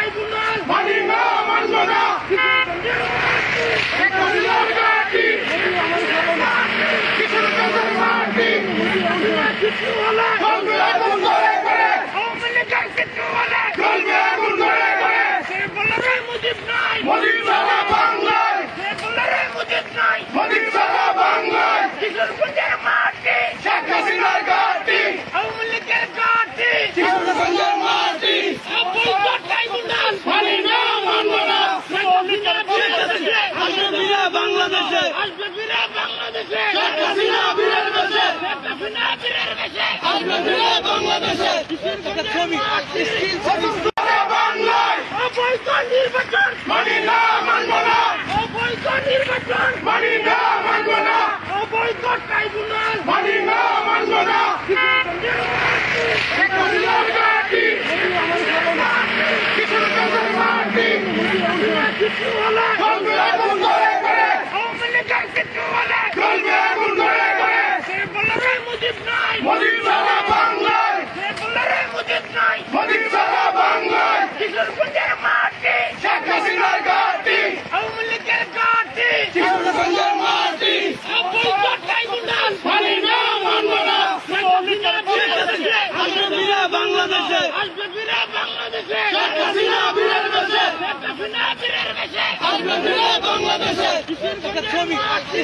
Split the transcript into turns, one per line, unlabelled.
Tribunal
মানি না, মানব না। কিশোরগঞ্জের মাটি
কিছু হলে
জ্বলবে আগুন করে করে,
আওয়ামী লীগের কিছু হলে
জ্বলবে আগুন করে করে।
সে বলে রে মুজিব নাই,
মোদির সারা বাংলায়,
সে বলে রে মুজিব নাই।
মোদির সারা বাংলায়,
কিশোরগঞ্জের মাটি
শেখ হাসিনার ঘাঁটি,
আওয়ামী লীগের ঘাঁটি।
কিশোরগঞ্জের মাটি
অবৈধ ট্রাইব্যুনাল
মানি না, মানব না।
আসবে
ফিরে বাংলাদেশে,
আসবে ফিরে বাংলাদেশে,
শেখ হাসিনা বীরের বেশে,
শেখ হাসিনা বীরের বেশে।
আসবে ফিরে বাংলাদেশে। সারা বাংলায়
অবৈধ নির্বাচন,
মানি না, মানব না।
অবৈধ নির্বাচন,
মানি না, মানব না।
অবৈধ ট্রাইব্যুনাল।
মানি না, মানব না। শেখ হাসিনার ঘাঁটি, কিশোরগঞ্জের মাটি
কিছু হলে
জ্বলবে আগুন করে করে,
আওয়ামী লীগের কিছু হলে
জ্বলবে আগুন করে করে।
সে বলে রে মুজিব নাই,
মোদির সারা বাংলায়,
সে বলে রে মুজিব নাই।
মোদির সারা বাংলায়,
কিশোরগঞ্জের মাটি
শেখ হাসিনার ঘাঁটি,
আওয়ামী লীগের ঘাঁটি।
কিশোরগঞ্জের মাটি
অবৈধ ট্রাইব্যুনাল,
মানি না, মানব না।
শেখ হাসিনা বীরের বেশে,
আসবে ফিরে বাংলাদেশে,
আসবে ফিরে বাংলাদেশে,
শেখ হাসিনা বীরের বেশে,
শেখ হাসিনা বীরের বেশে।
আসবে ফিরে বাংলাদেশে।
কিশোরগঞ্জের মাটি